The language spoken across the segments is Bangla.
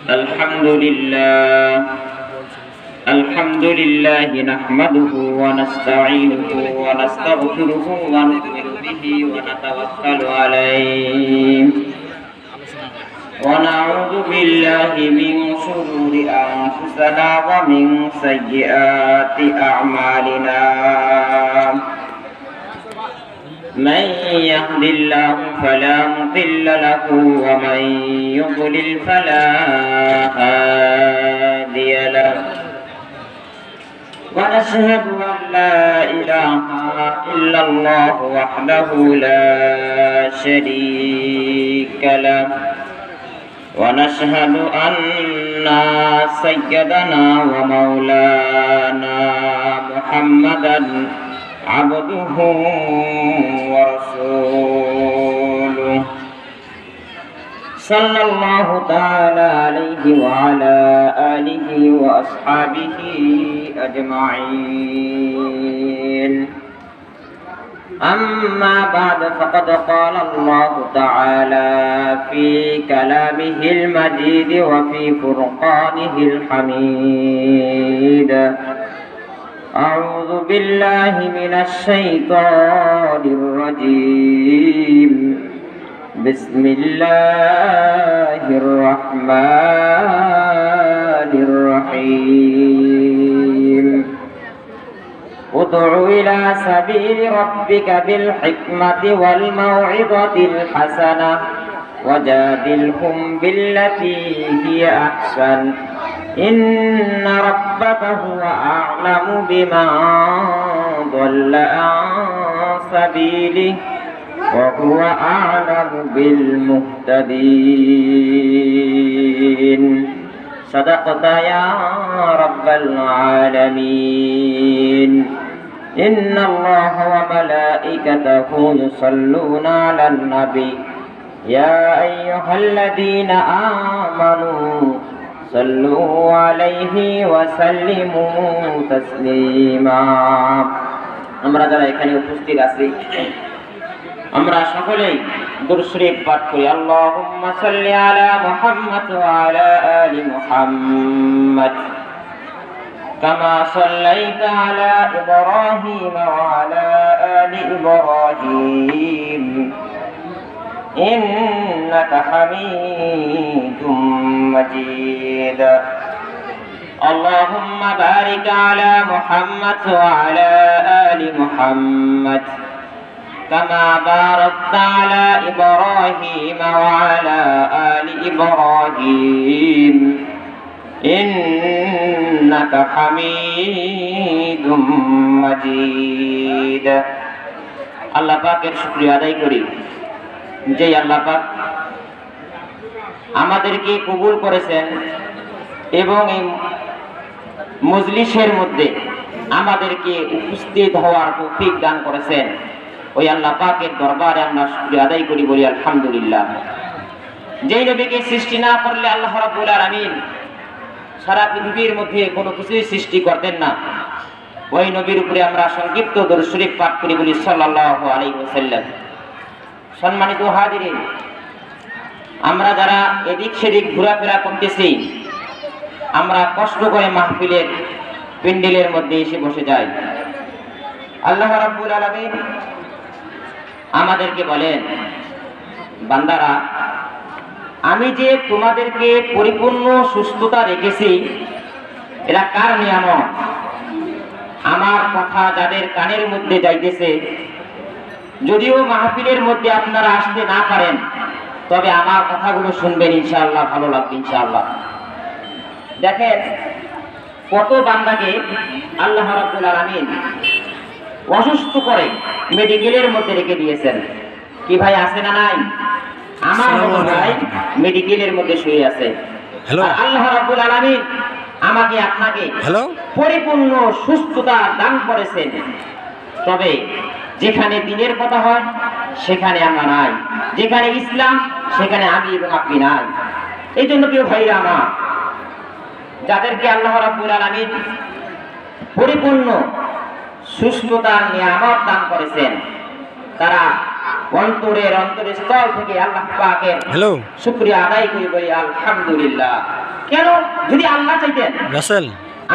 الحمد لله نحمده ونستعينه ونستغفره ونؤمن به ونتوكل عليه ونعوذ بالله من شرور أنفسنا ومن سيئات أعمالنا من يهد الله فلا مضل له ومن يضلل فلا هادي له ونشهد أن لا إله إلا الله وحده لا شريك له ونشهد أن سيدنا ومولانا محمدا عبده ورسوله صلى الله تعالى عليه وعلى آله وأصحابه أجمعين أما بعد فقد قال الله تعالى في كلامه المجيد وفي فرقانه الحميد أعوذ بالله من الشيطان الرجيم بسم الله الرحمن الرحيم ادع إلى سبيل ربك بالحكمة والموعظة الحسنة وجادلهم بالتي هي أحسن إن ربك هو أعلم بمن ضل عن سبيله وهو أعلم بالمهتدين صدقت يا رب العالمين إن الله وملائكته يصلون على النبي يا أيها الذين آمنوا صلوا عليه وسلموا تسليما আমরা যারা এখানে উপস্থিত আছি আমরা সকলেই দুরূদ শরীফ পাঠ করি আল্লাহুম্মা সাল্লি আলা মুহাম্মাদ ওয়া আলা আলি মুহাম্মাদ কামা সাল্লাইতা আলা ইব্রাহিম ওয়া আলা আলি ইব্রাহিম ইন্নাকা হামিদুম মাজিদ আল্লাহুম্মা বারিক আলা মুহাম্মাদ ওয়া আলা আলি মুহাম্মাদ كما باركت على إبراهيم وعلى آل إبراهيم إنك حميد مجيد আল্লাহ পাকের শুকরিয়া আদায় করি যে আল্লাহ পাক আমাদেরকে কবুল করেছেন এবং এই মজলিসের মধ্যে আমাদেরকে উপস্থিত হওয়ার তৌফিক দান করেছেন ওই আল্লাহ পাকের দরবারে আমরা শুকরিয়া আদায় করি বলি আলহামদুলিল্লাহ। যেই নবীকে সৃষ্টি না করলে আল্লাহ রাব্বুল আলামিন সারা পৃথিবীর মধ্যে কোনো কিছুই সৃষ্টি করতেন না, ওই নবীর উপরে আমরা সংক্ষিপ্ত দরুদ শরীফ পাঠ করি বলি সাল্লাল্লাহু আলাইহি ওয়াসাল্লাম। সম্মানিত হাজিরিন, আমরা যারা এদিক সেদিক ঘোরাফেরা করতেছি, আমরা কষ্ট করে মাহফিলের প্যান্ডেলের মধ্যে এসে বসে যাই। আল্লাহ রাব্বুল আলামিন আমাদেরকে বলেন, বান্দারা আমি যে তোমাদেরকে পরিপূর্ণ সুস্থতা রেখেছি এরা কার নিয়ামত? আমার কথা যাদের কানের মধ্যে যাইতেছে, যদিও মাহফিলের মধ্যে আপনারা আসতে না পারেন তবে আমার কথাগুলো শুনবেন, ইনশাআল্লাহ ভালো লাগবে ইনশাআল্লাহ। দেখেন কত বান্দাকে আল্লাহ রাব্বুল আলামিন অসুস্থ করে মেডিকেলের মধ্যে রেখে দিয়েছেন। কি ভাই আছে না নাই? আমার ভাই মেডিকেলের মধ্যে শুয়ে আছে। আল্লাহ রাব্বুল আলামিন আমাকে আপনাকে পরিপূর্ণ সুস্থতা দান করেছেন, তবে যেখানে দিনের কথা হয় সেখানে আমরা নাই, যেখানে ইসলাম সেখানে আমি এবং আপনি নাই। এই জন্য প্রিয় ভাইরা আমার, যাদেরকে আল্লাহ রাব্বুল আলামিন পরিপূর্ণ সুস্থতার নিয়ামত দান করেছেন, তারা অন্তরের অন্তরস্থল থেকে আল্লাহ পাকের শুকরিয়া আদায় করে বলি আলহামদুলিল্লাহ। কেন? যদি আল্লাহ চাইতেন রাসেল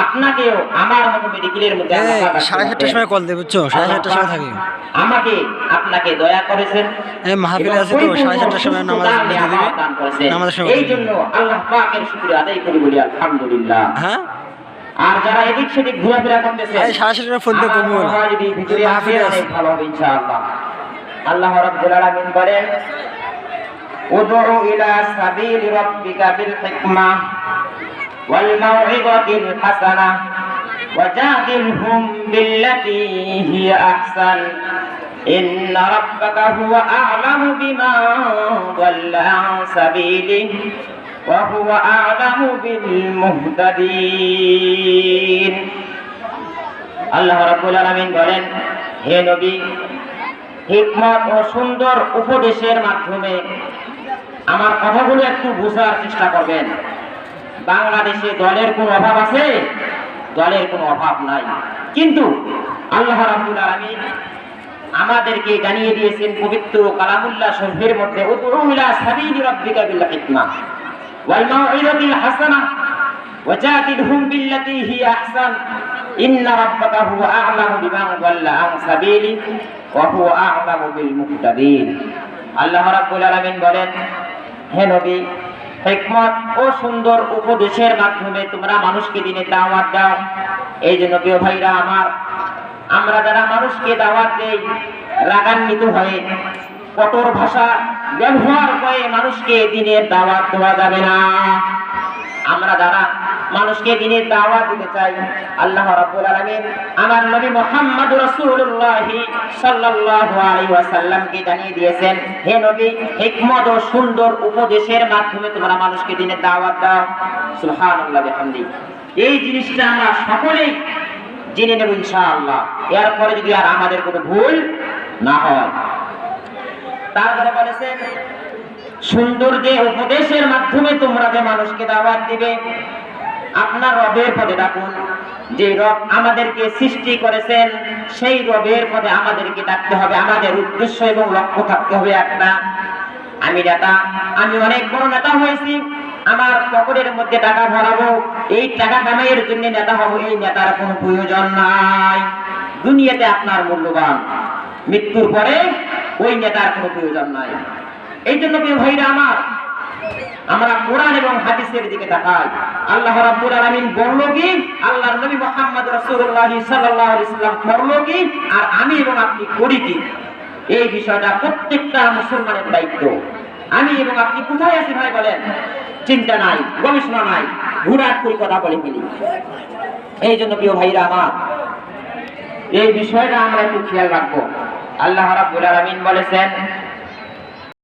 আপনাকেও আমার মতো মেডিকেলের মধ্যে আল্লাহ পাক 7:30টার সময় কল দেবে, বুঝছো? 7:30টার সময় থাকি। আমাকে আপনাকে দয়া করেছেন, মাহফিলে আছে তো 7:30টার সময় নামাজ দিতে দিবে, নামাজের সময় এই জন্য আল্লাহ পাকের শুকরিয়া আদায় করি, বলি আলহামদুলিল্লাহ। হ্যাঁ, আর যারা এদিক সেদিক ঘোরাফেরা করতেছে 7:30টার ফোন দিয়ে কমই হলো যদি ভিতরে মাহফিলে আসে আছে। অনেক ভালো হবে ইনশাআল্লাহ। আল্লাহ রাব্বুল আলামিন বলেন, উদউ ইলা সাবিলি রাব্বিকা বিল হিকমাহ ওয়াল মাউইযাতিল হাসানাহ ওয়াজাদিলহুম বিল্লাতী হিয়া আহসান ইন্না রাব্বাকা হুয়া আ'লামু বিমান দাল্লা আন সাবিলিহি ওয়া হুয়া আ'লামু বিল মুহতাদিন। আল্লাহ রাব্বুল আলামিন বলেন, হে নবী, হিকমত ও সুন্দর উপদেশের মাধ্যমে আমার কথাগুলো একটু বোঝার চেষ্টা করবেন। বাংলাদেশে দলের কোনো অভাব আছে? দলের কোনো অভাব নাই, কিন্তু আল্লাহ রাব্বুল আলামিন আমাদেরকে জানিয়ে দিয়েছেন পবিত্র কালামুল্লাহ শরীফের মধ্যে, উদউ ইলা সাবিলি রাব্বিকা বিল হিকমাহ ওয়াল মাউইযাতিল হাসানাহ ওয়াজাদিলহুম বিল্লাতী হিয়া আহসান ইন্না রাব্বাকা হুয়া আ'লামু বিমান দাল্লা আন সাবিলিহি ওয়া হুয়া আ'লামু বিল মুহতাদিন। আল্লাহ রাব্বুল আলামিন বলেন, হে নবী, হিকমত ও সুন্দর উপদেশের মাধ্যমে তোমরা মানুষকে দিনে দাওয়াত দাও। এই জন্য প্রিয় ভাইরা আমার, আমরা যারা মানুষকে দাওয়াত দেই রাগান্বিত হয়ে কঠোর ভাষা ব্যবহার করে মানুষকে দিনের দাওয়াত দেওয়া যাবে না। আমরা যারা মানুষকে দিনের দাওয়াত দিতে চাই, আল্লাহ রাব্বুল আলামিন আমার নবী মুহাম্মদ রাসূলুল্লাহ সাল্লাল্লাহু আলাইহি ওয়াসাল্লামকে জানিয়ে দিয়েছেন, হে নবী, হিকমত ও সুন্দর উপদেশের মাধ্যমে তোমরা মানুষকে দিনের দাওয়াত দাও। সুবহানাল্লাহ বিহামদি। এই জিনিসটা আমরা সকলেই জেনে নেব ইনশাআল্লাহ, এরপরে যদি আর আমাদের কোনো ভুল না হয়। তারপরে বলেছেন, সুন্দর যে উপদেশের মাধ্যমে তোমরা যে মানুষকে দাওয়াত দিবে, আপনার রবের পদে ডাকুন। যে রব আমাদেরকে সৃষ্টি করেছেন সেই রবের পদে আমাদেরকে ডাকতে হবে। আমাদের উদ্দেশ্য এবং লক্ষ্য থাকতে হবে একটা, আমি নেতা, আমি অনেক বড় নেতা হয়েছি, আমার পকেটের মধ্যে টাকা ভরাবো, এই টাকা কামাইয়ের জন্য নেতা হব, এই নেতার কোনো প্রয়োজন নাই। দুনিয়াতে আপনার মূল্যবান, মৃত্যুর পরে ওই নেতার কোনো প্রয়োজন নাই। এই জন্য প্রিয় ভাইরা আমার, আমরা কোরআন এবং হাদিসের দিকে তাকাই। আল্লাহ রাব্বুল আলামিন বললো কি, আল্লাহর নবী মুহাম্মদ রাসূলুল্লাহ সাল্লাল্লাহু আলাইহি ওয়াসাল্লাম করলো কি, আর আমি এবং আপনি করি কি, এই বিষয়টা প্রত্যেকটা মুসলমানের দায়িত্ব। আমি এবং আপনি কোথায় আছি ভাই বলেন? চিন্তা নাই, গবেষণা নাই, ঘুরাট করে কথা বলে ফেলি। এই জন্য প্রিয় ভাইরা আমার, এই বিষয়টা আমরা একটু খেয়াল রাখবো। আল্লাহ রাব্বুল আলামিন বলেছেন,